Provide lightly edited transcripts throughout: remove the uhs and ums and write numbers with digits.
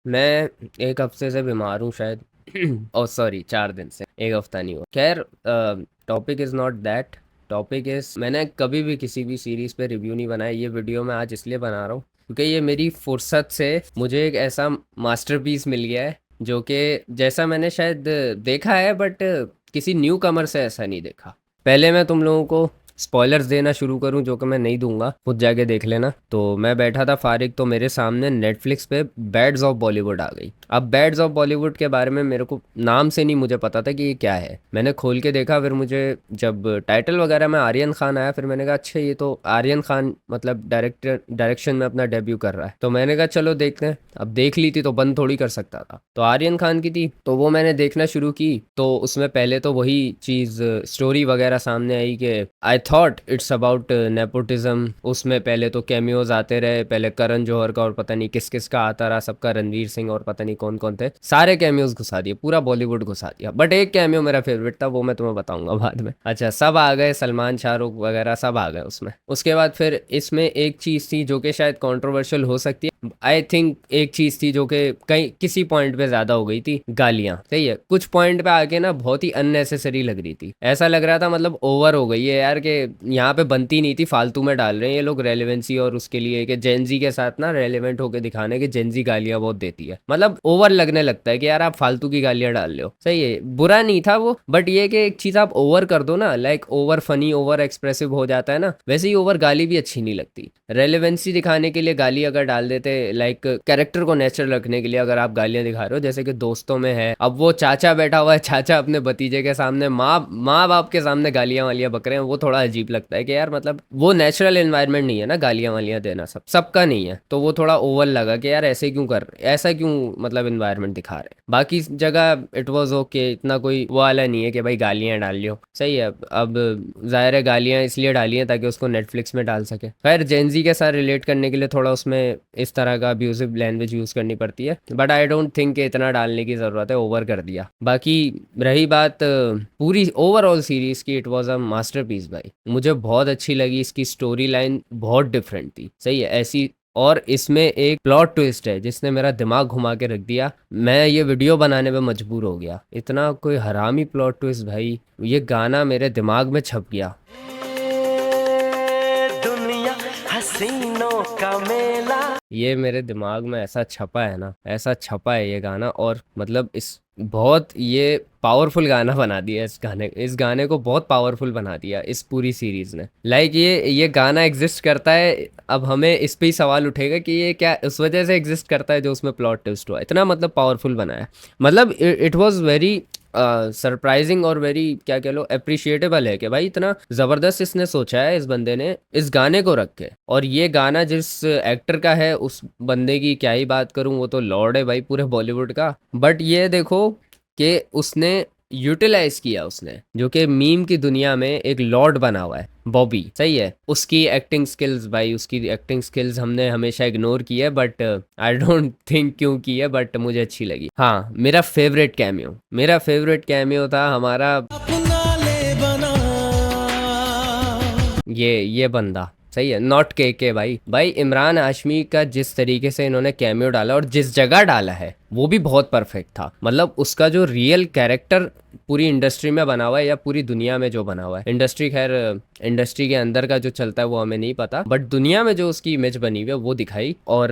मैं एक हफ्ते से बीमार हूँ शायद। ओ सॉरी, 4 दिन से, एक हफ्ता नहीं हुआ। खैर, topic is not that. Topic is, मैंने कभी भी किसी भी सीरीज़ पे रिव्यू नहीं बनाया। ये वीडियो मैं आज इसलिए बना रहा हूँ क्योंकि ये मेरी फुर्सत से मुझे एक ऐसा मास्टरपीस मिल गया है जो कि जैसा मैंने शायद देखा है, बट किसी न्यू कमर से ऐसा नहीं देखा। पहले मैं तुम लोगों को स्पॉयलर्स देना शुरू करूं, जो कि मैं नहीं दूंगा, खुद जाके देख लेना। तो मैं बैठा था फारिग, तो मेरे सामने नेटफ्लिक्स पे बैड्स ऑफ बॉलीवुड आ गई। अब बैड्स ऑफ बॉलीवुड के बारे में मेरे को नाम से नहीं मुझे पता था कि ये क्या है। मैंने खोल के देखा, फिर मुझे जब टाइटल वगैरह में आर्यन खान आया, फिर मैंने कहा अच्छा, ये तो आर्यन खान मतलब डायरेक्शन में अपना डेब्यू कर रहा है। तो मैंने कहा चलो देखते हैं। अब देख ली थी तो बंद थोड़ी कर सकता था, तो आर्यन खान की थी तो वो मैंने देखना शुरू की। तो उसमें पहले तो वही चीज़, स्टोरी वगैरह सामने आई कि I thought it's about nepotism. उसमें पहले तो कैमियोज आते रहे, पहले करण जौहर का और पता नहीं किस किस का आता रहा, सबका, रणवीर सिंह और पता नहीं कौन कौन थे, सारे कैमियोज घुसा दिए, पूरा बॉलीवुड घुसा दिया। बट एक कैमियो मेरा फेवरेट था, वो मैं तुम्हें बताऊंगा बाद में। अच्छा, सब आ गए, सलमान, शाहरुख वगैरह सब आ गए उसमें। उसके बाद फिर इसमें एक चीज़ थी जो कि शायद कंट्रोवर्शियल हो सकती है, आई थिंक। एक चीज़ थी जो कि कहीं किसी पॉइंट पे ज़्यादा हो गई थी, गालियाँ। सही है, कुछ पॉइंट पे आके ना बहुत ही अननेसेसरी लग रही थी। ऐसा लग रहा था मतलब ओवर हो गई है यार, कि यहाँ पे बनती नहीं थी, फालतू में डाल रहे हैं ये लोग रेलेवेंसी, और उसके लिए कि जेंजी के साथ ना रेलेवेंट होके दिखाने के, जेंजी गालियाँ बहुत देती है, मतलब ओवर लगने लगता है कि यार आप फालतू की गालियाँ डाल रहे हो। सही है, बुरा नहीं था वो, बट ये कि एक चीज़ आप ओवर कर दो ना, like over funny, over expressive हो जाता है ना, वैसे ही ओवर गाली भी अच्छी नहीं लगती। रेलेवेंसी दिखाने के लिए गाली अगर डाल देते, लाइक कैरेक्टर को नेचुरल रखने के लिए अगर आप गालियां दिखा रहे हो, जैसे कि दोस्तों में है, अब वो चाचा बैठा हुआ है, चाचा अपने भतीजे के सामने माँ बाप के सामने गालियां वालियां बक रहे हैं, वो थोड़ा अजीब लगता है कि यार मतलब वो नेचुरल एनवायरनमेंट नहीं है ना, गालियां वालियां देना सबका नहीं है। तो वो थोड़ा ओवर लगा कि यार ऐसे क्यों कर रहे, ऐसा क्यों मतलब एनवायरनमेंट दिखा रहे हैं। बाकी जगह इट वाज ओके, इतना कोई वो वाला नहीं है कि भाई गालियां डाल लियो। सही है, अब जाहिर है गालियां इसलिए डाली हैं ताकि उसको नेटफ्लिक्स में डाल सके। खैर, जेंजी के साथ रिलेट करने के लिए थोड़ा उसमें इस तरह का अब्यूजिव लैंग्वेज यूज़ करनी पड़ती है, बट आई डोंट थिंक कि इतना डालने की ज़रूरत है, ओवर कर दिया। बाकी रही बात पूरी ओवरऑल सीरीज़ की, इट वाज अ मास्टरपीस भाई। मुझे बहुत अच्छी लगी, इसकी स्टोरी लाइन बहुत डिफरेंट थी। सही है, ऐसी, और इसमें एक प्लॉट ट्विस्ट है जिसने मेरा दिमाग घुमा के रख दिया। मैं ये वीडियो बनाने पे मजबूर हो गया, इतना कोई हरामी प्लॉट ट्विस्ट भाई। ये गाना मेरे दिमाग में छप गया। दुनिया हसीनों का मेला, ये मेरे दिमाग में ऐसा छपा है ना, ऐसा छपा है ये गाना, और मतलब इस बहुत ये पावरफुल गाना बना दिया, इस गाने को बहुत पावरफुल बना दिया इस पूरी सीरीज ने। लाइक ये गाना एग्जिस्ट करता है, अब हमें इस पे ही सवाल उठेगा कि ये क्या उस वजह से एग्जिस्ट करता है जो उसमें प्लॉट ट्विस्ट हुआ, इतना मतलब पावरफुल बनाया। मतलब इट वाज वेरी सरप्राइजिंग और वेरी, क्या कह लो, अप्रिशिएटेबल है कि भाई इतना ज़बरदस्त इसने सोचा है इस बंदे ने इस गाने को रख के। और ये गाना जिस एक्टर का है, उस बंदे की क्या ही बात करूं, वो तो लॉर्ड है भाई पूरे बॉलीवुड का। बट ये देखो कि उसने यूटिलाइज किया, उसने जो कि मीम की दुनिया में एक लॉर्ड बना हुआ है, बॉबी। सही है, उसकी एक्टिंग स्किल्स भाई, उसकी एक्टिंग स्किल्स हमने हमेशा इग्नोर की है, बट आई डोंट थिंक क्यों की है, बट मुझे अच्छी लगी। हाँ, मेरा फेवरेट कैमियो था हमारा ये बंदा। सही है, नॉट के भाई इमरान हाशमी का जिस तरीके से इन्होंने कैमियो डाला और जिस जगह डाला है, वो भी बहुत परफेक्ट था। मतलब उसका जो रियल कैरेक्टर पूरी इंडस्ट्री में बना हुआ है, या पूरी दुनिया में जो बना हुआ है, इंडस्ट्री, खैर इंडस्ट्री के अंदर का जो चलता है वो हमें नहीं पता, बट दुनिया में जो उसकी इमेज बनी हुई है वो दिखाई। और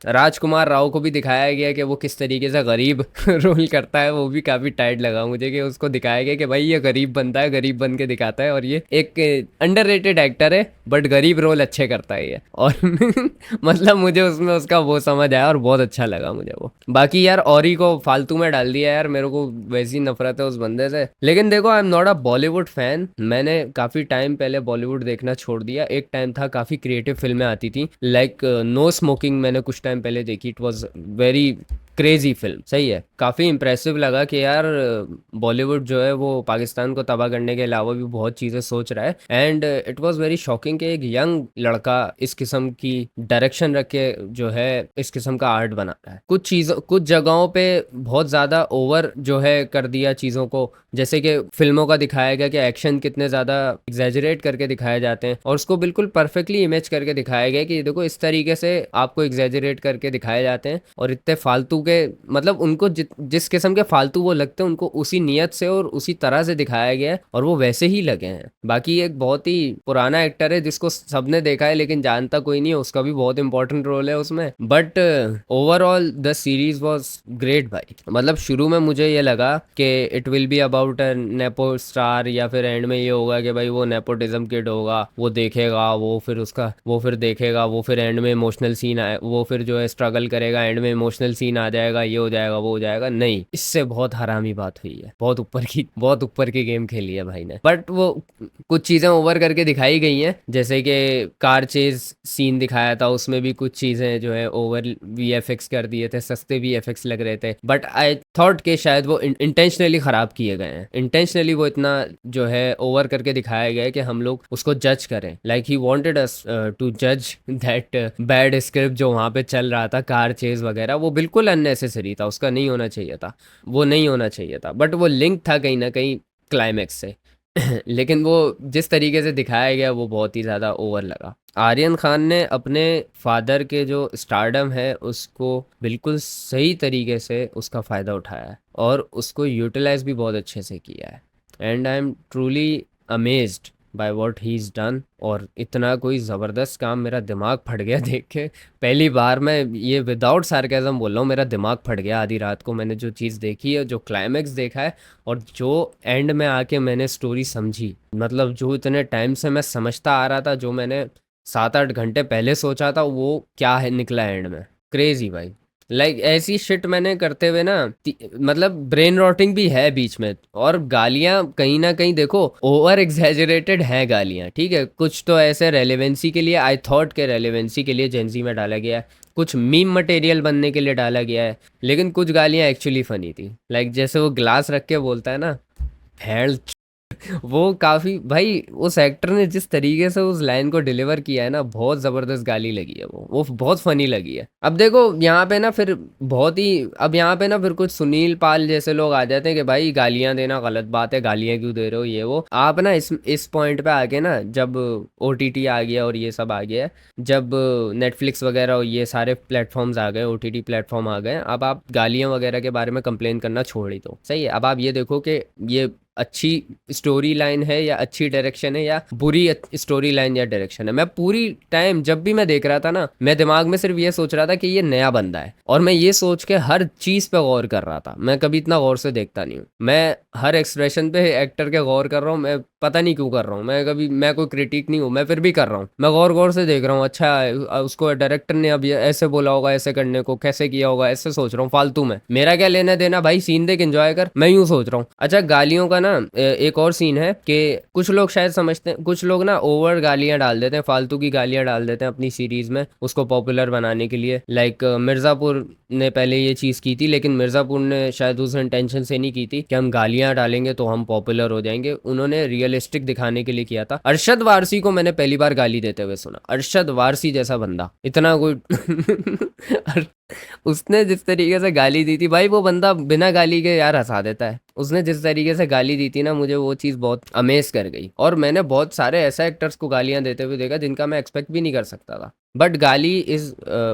राजकुमार राव को भी दिखाया गया कि वो किस तरीके से गरीब रोल करता है, वो भी काफी टाइट लगा मुझे कि उसको दिखाया गया कि भाई ये गरीब बनता है, गरीब बन के दिखाता है, और ये एक अंडररेटेड एक्टर है, बट गरीब रोल अच्छे करता है ये। और मतलब मुझे उसमें उसका वो समझ आया और बहुत अच्छा लगा मुझे वो। बाकी यार औरी को फालतू में डाल दिया यार, मेरे को वैसी नफरत है उस बंदे से। लेकिन देखो, I am not a Bollywood fan, मैंने काफी टाइम पहले बॉलीवुड देखना छोड़ दिया। एक टाइम था काफी क्रिएटिव फिल्में आती थी, लाइक नो स्मोकिंग मैंने कुछ टाइम पहले देखी, it was very crazy film. सही है, काफ़ी इम्प्रेसिव लगा कि यार बॉलीवुड जो है वो पाकिस्तान को तबाह करने के अलावा भी बहुत चीज़ें सोच रहा है। And it was very shocking कि एक यंग लड़का इस किस्म की डायरेक्शन रख के जो है इस किस्म का आर्ट बना रहा है। कुछ जगहों पे बहुत ज़्यादा ओवर जो है कर दिया चीज़ों को, जैसे कि फिल्मों का दिखाया गया कि एक्शन कितने ज़्यादा एग्जैजरेट करके दिखाए जाते हैं, और उसको बिल्कुल परफेक्टली इमेज करके दिखाया गया कि देखो इस तरीके से आपको एग्जैजरेट करके दिखाए जाते हैं, और इतने फालतू के मतलब उनको जिस किस्म के फालतू वो लगते हैं उनको उसी नियत से और उसी तरह से दिखाया गया है, और वो वैसे ही लगे हैं। बाकी एक बहुत ही पुराना एक्टर है जिसको सबने देखा है लेकिन जानता कोई नहीं है, उसका भी बहुत इंपॉर्टेंट रोल है उसमें। But overall the series was great भाई। मतलब शुरू में मुझे ये लगा कि it will be about a nepo star, या फिर एंड में ये होगा कि भाई वो नेपोटिज्म किड होगा, वो देखेगा, वो फिर देखेगा, वो फिर एंड में इमोशनल सीन आए, वो फिर जो है स्ट्रगल करेगा, एंड में इमोशनल सीन आ जाएगा, ये हो जाएगा, वो हो जाएगा। नहीं, इससे बहुत हरामी बात हुई है, बहुत ऊपर की गेम खेली है भाई ने। बट वो कुछ चीज़ें ओवर करके दिखाई गई हैं, जैसे कि कार चेज सीन दिखाया था, उसमें भी कुछ चीज़ें जो है ओवर वीएफएक्स कर दिए थे, सस्ते वीएफएक्स लग रहे थे। बट आई थॉट कि शायद वो इंटेंशनली ख़राब किए गए हैं, इंटेंशनली वो इतना जो है ओवर करके दिखाया गया है कि हम लोग उसको जज करें। Like he wanted us to जज दैट बैड स्क्रिप्ट जो वहाँ पे चल रहा था, कार चेज वगैरह, वो बिल्कुल अननेसेसरी था, उसका नहीं होना चाहिए था, वो नहीं होना चाहिए था। बट वो लिंक था कहीं ना कहीं क्लाइमैक्स से। लेकिन वो जिस तरीके से दिखाया गया वो बहुत ही ज़्यादा ओवर लगा। आर्यन खान ने अपने फादर के जो स्टारडम है उसको बिल्कुल सही तरीके से उसका फ़ायदा उठाया है, और उसको यूटिलाइज भी बहुत अच्छे से किया है। And I am truly amazed by what he is done. और इतना कोई ज़बरदस्त काम, मेरा दिमाग फट गया देख के। पहली बार मैं ये विदाउट सार्केज़म बोल रहा हूँ, मेरा दिमाग फट गया आधी रात को मैंने जो चीज़ देखी है, जो क्लाइमैक्स देखा है, और जो एंड में आके मैंने स्टोरी समझी। मतलब जो इतने टाइम से मैं समझता आ रहा था, जो मैंने 7-8 घंटे पहले सोचा था, वो क्या है निकला एंड में। क्रेजी भाई। लाइक ऐसी शिट मैंने करते हुए ना मतलब ब्रेन रॉटिंग भी है बीच में, और गालियां कहीं ना कहीं देखो ओवर एग्जैजरेटेड है गालियां, ठीक है, कुछ तो ऐसे रेलेवेंसी के लिए, आई थॉट के रेलेवेंसी के लिए जेंजी में डाला गया है, कुछ मीम मटेरियल बनने के लिए डाला गया है, लेकिन कुछ गालियां एक्चुअली फनी थी। लाइक जैसे वो ग्लास रख के बोलता है ना, भैंस, वो काफ़ी भाई, उस एक्टर ने जिस तरीके से उस लाइन को डिलीवर किया है ना, बहुत ज़बरदस्त गाली लगी है वो बहुत फनी लगी है। अब देखो यहाँ पे ना फिर बहुत ही, अब यहाँ पे ना फिर कुछ सुनील पाल जैसे लोग आ जाते हैं कि भाई गालियाँ देना गलत बात है, गालियाँ क्यों दे रहे हो, ये वो। आप ना इस पॉइंट पे आके ना, जब ओटीटी आ गया और ये सब आ गया है, जब नेटफ्लिक्स वगैरह और ये सारे प्लेटफॉर्म्स आ गए, ओटीटी प्लेटफॉर्म आ गए, अब आप गालियाँ वगैरह के बारे में कंप्लेन करना छोड़ ही दो, सही है। अब आप ये देखो कि ये अच्छी स्टोरी लाइन है या अच्छी डायरेक्शन है, या बुरी स्टोरी लाइन या डायरेक्शन है। मैं पूरी टाइम जब भी मैं देख रहा था ना, मैं दिमाग में सिर्फ ये सोच रहा था कि ये नया बंदा है, और मैं ये सोच के हर चीज़ पे गौर कर रहा था। मैं कभी इतना गौर से देखता नहीं हूँ, मैं हर एक्सप्रेशन पे एक्टर के गौर कर रहा हूँ। मैं पता नहीं क्यों कर रहा हूँ, मैं कोई क्रिटिक नहीं हूँ, मैं फिर भी कर रहा हूँ, मैं गौर गौर से देख रहा हूँ। अच्छा उसको डायरेक्टर ने अब ये ऐसे बोला होगा, ऐसे करने को कैसे किया होगा, ऐसे सोच रहा हूँ फालतू में। मेरा क्या लेना देना भाई, सीन देख एंजॉय कर, मैं यूँ सोच रहा हूँ। अच्छा गालियों का ना एक और सीन है कि कुछ लोग शायद समझते हैं, कुछ लोग ना ओवर गालियां डाल देते हैं, फालतू की गालियां डाल देते हैं अपनी सीरीज में उसको पॉपुलर बनाने के लिए। लाइक मिर्ज़ापुर ने पहले ये चीज़ की थी, लेकिन मिर्ज़ापुर ने शायद उस इंटेंशन से नहीं की थी कि हम गालियां डालेंगे तो हम पॉपुलर हो जाएंगे। उन्होंने रियलिस्टिक दिखाने के लिए किया था। अरशद वारसी को मैंने पहली बार गाली देते हुए सुना, अरशद वारसी जैसा बंदा, इतना कोई उसने जिस तरीके से गाली दी थी भाई, वो बंदा बिना गाली के यार हंसा देता है। उसने जिस तरीके से गाली दी थी ना, मुझे वो चीज़ बहुत अमेज कर गई। और मैंने बहुत सारे ऐसे एक्टर्स को गालियां देते हुए देखा जिनका मैं एक्सपेक्ट भी नहीं कर सकता था।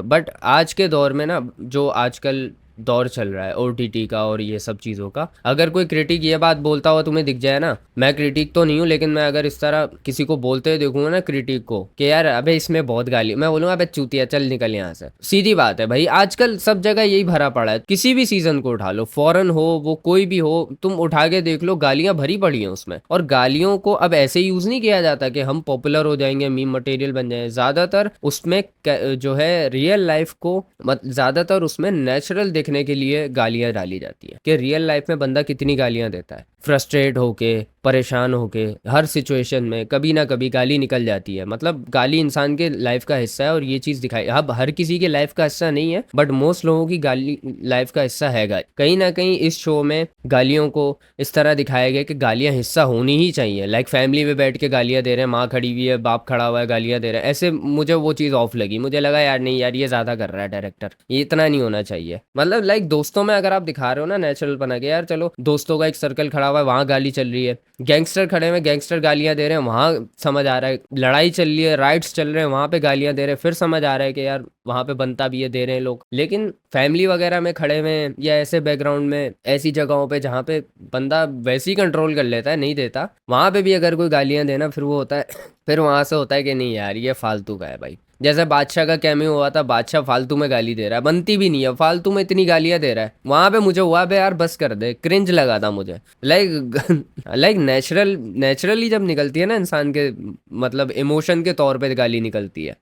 बट आज के दौर में ना, जो आजकल दौर चल रहा है ओटीटी का और ये सब चीज़ों का, अगर कोई क्रिटिक ये बात बोलता हुआ तुम्हें दिख जाए ना, मैं क्रिटिक तो नहीं हूँ, लेकिन मैं अगर इस तरह किसी को बोलते हुए देखूंगा ना क्रिटिक को कि यार अबे इसमें बहुत गाली, मैं बोलूँगा अबे चूतिया चल निकल यहाँ से। सीधी बात है भाई, आजकल सब जगह यही भरा पड़ा है। किसी भी सीजन को उठा लो, फॉरेन हो वो कोई भी हो, तुम उठा के देख लो, गालियां भरी पड़ी हैं उसमें। और गालियों को अब ऐसे यूज नहीं किया जाता कि हम पॉपुलर हो जाएंगे, मीम मटेरियल बन जाए। ज्यादातर उसमें जो है रियल लाइफ को ज्यादातर उसमें नेचुरल देखने के लिए गालियां डाली जाती है कि रियल लाइफ में बंदा कितनी गालियां देता है फ्रस्ट्रेट होके, परेशान होके हर सिचुएशन में कभी ना कभी गाली निकल जाती है। मतलब गाली इंसान के लाइफ का हिस्सा है और ये चीज़ दिखाई, अब हर किसी के लाइफ का हिस्सा नहीं है बट मोस्ट लोगों की गाली लाइफ का हिस्सा है गाली। कहीं ना कहीं इस शो में गालियों को इस तरह दिखाया गया कि गालियां हिस्सा होनी ही चाहिए। लाइक फैमिली में बैठ के गालियां दे रहे हैं, माँ खड़ी हुई है, बाप खड़ा हुआ है, गालियां दे रहे हैं, ऐसे मुझे वो चीज़ ऑफ लगी। मुझे लगा यार नहीं यार, ये ज़्यादा कर रहा है डायरेक्टर, ये इतना नहीं होना चाहिए। मतलब लाइक दोस्तों में अगर आप दिखा रहे हो ना नेचुरल बना के, यार चलो दोस्तों का एक सर्कल खड़ा हुआ है, वहाँ गाली चल रही है, गैंगस्टर खड़े हुए गैंगस्टर गालियां दे रहे हैं, वहाँ समझ आ रहा है, लड़ाई चल रही है, राइट्स चल रहे हैं, वहाँ पे गालियां दे रहे हैं, फिर समझ आ रहा है कि यार वहाँ पे बनता भी है, दे रहे हैं लोग। लेकिन फैमिली वगैरह में खड़े हुए हैं या ऐसे बैकग्राउंड में ऐसी जगहों पे जहाँ पे बंदा वैसे ही कंट्रोल कर लेता है, नहीं देता, वहाँ पे भी अगर कोई गालियां देना, फिर वो होता है फिर वहाँ से होता है कि नहीं यार ये फालतू का है भाई। जैसे बादशाह का कैमियो हुआ था, बादशाह फालतू में गाली दे रहा है, बनती भी नहीं है, फालतू में इतनी गालियां दे रहा है, वहां पे मुझे हुआ बे यार बस कर दे, क्रिंज लगा था मुझे। लाइक लाइक नेचुरली जब निकलती है ना इंसान के, मतलब इमोशन के तौर पे गाली निकलती है,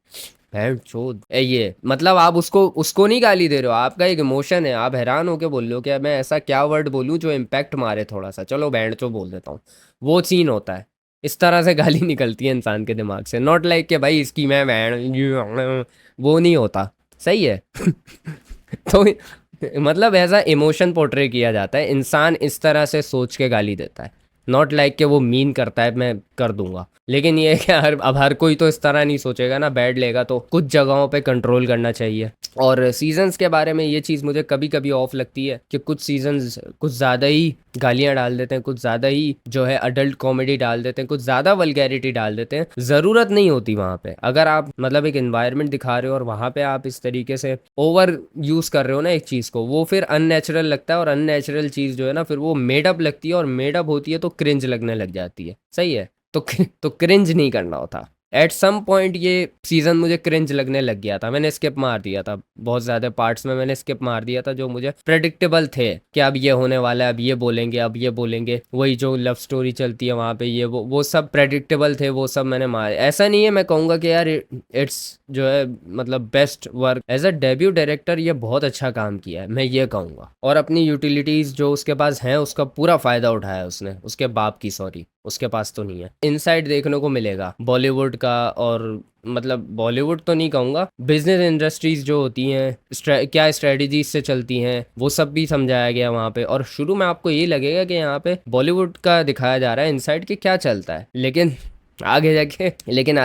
भैंड चोद ये मतलब आप उसको उसको नहीं गाली दे रहे हो, आपका एक इमोशन है, आप हैरान होके बोल रहे हो कि मैं ऐसा क्या वर्ड बोलूं जो इम्पैक्ट मारे थोड़ा सा, चलो बैंड चो बोल देता हूँ, वो सीन होता है। इस तरह से गाली निकलती है इंसान के दिमाग से, नॉट लाइक कि भाई इसकी मैं बैंड, वो नहीं होता। सही है तो मतलब ऐसा इमोशन पोर्ट्रे किया जाता है, इंसान इस तरह से सोच के गाली देता है, नॉट लाइक कि वो मीन करता है मैं कर दूंगा। लेकिन ये है कि अब हर कोई तो इस तरह नहीं सोचेगा ना, बैड लेगा, तो कुछ जगहों पे कंट्रोल करना चाहिए। और सीजन्स के बारे में ये चीज़ मुझे कभी कभी ऑफ लगती है कि कुछ सीजन्स कुछ ज़्यादा ही गालियाँ डाल देते हैं, कुछ ज़्यादा ही जो है अडल्ट कॉमेडी डाल देते हैं, कुछ ज़्यादा वल्गैरिटी डाल देते हैं, ज़रूरत नहीं होती वहाँ पे। अगर आप मतलब एक इन्वायरमेंट दिखा रहे हो और वहाँ पे आप इस तरीके से ओवर यूज़ कर रहे हो ना एक चीज़ को, वो फिर अननेचुरल लगता है, और अननेचुरल चीज़ जो है ना फिर वो मेडअप लगती है, और मेडअप होती है तो क्रिंज लगने लग जाती है। सही है, तो क्रिंज नहीं करना होता। एट सम पॉइंट ये सीज़न मुझे क्रिंज लगने लग गया था, मैंने स्किप मार दिया था, बहुत ज़्यादा पार्ट्स में मैंने स्किप मार दिया था जो मुझे प्रेडिक्टेबल थे कि अब ये होने वाला है, अब ये बोलेंगे, अब ये बोलेंगे, वही जो लव स्टोरी चलती है वहाँ पे, ये वो सब प्रेडिक्टेबल थे, वो सब मैंने मार। ऐसा नहीं है मैं कहूँगा कि यार इट्स जो है मतलब best work as a debut director, ये बहुत अच्छा काम किया है मैं ये कहूँगा, और अपनी यूटिलिटीज़ जो उसके पास हैं उसका पूरा फ़ायदा उठाया उसने, उसके बाप की सॉरी उसके पास तो नहीं है। इनसाइड देखने को मिलेगा बॉलीवुड का, और मतलब बॉलीवुड तो नहीं कहूँगा, बिजनेस इंडस्ट्रीज जो होती हैं क्या स्ट्रेटजीज से चलती हैं, वो सब भी समझाया गया वहाँ पे। और शुरू में आपको ये लगेगा कि यहाँ पे बॉलीवुड का दिखाया जा रहा है इनसाइड के क्या चलता है, लेकिन आगे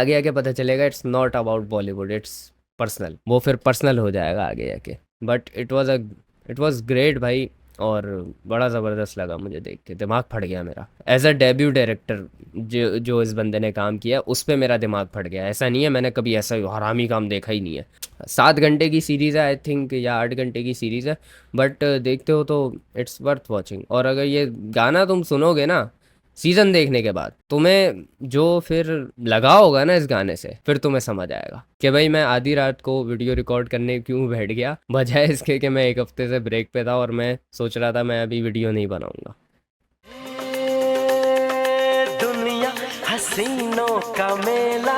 जाके पता चलेगा it's not about Bollywood, it's personal, वो फिर पर्सनल हो जाएगा आगे जाके। बट इट वॉज ग्रेट भाई, और बड़ा ज़बरदस्त लगा मुझे देख के, दिमाग फट गया मेरा एज अ डेब्यू डायरेक्टर। जो इस बंदे ने काम किया उस पर मेरा दिमाग फट गया। ऐसा नहीं है मैंने कभी ऐसा हरामी काम देखा ही नहीं है। 7 घंटे की सीरीज़ है आई थिंक, या 8 घंटे की सीरीज़ है, बट देखते हो तो इट्स वर्थ वॉचिंग। और अगर ये गाना तुम सुनोगे ना सीज़न देखने के बाद, तुम्हें जो फिर लगा होगा ना इस गाने से, फिर तुम्हें समझ आएगा कि भाई मैं आधी रात को वीडियो रिकॉर्ड करने क्यों बैठ गया, बजाय इसके कि मैं एक हफ्ते से ब्रेक पे था और मैं सोच रहा था मैं अभी वीडियो नहीं बनाऊंगा। दुनिया हसीनों का मेला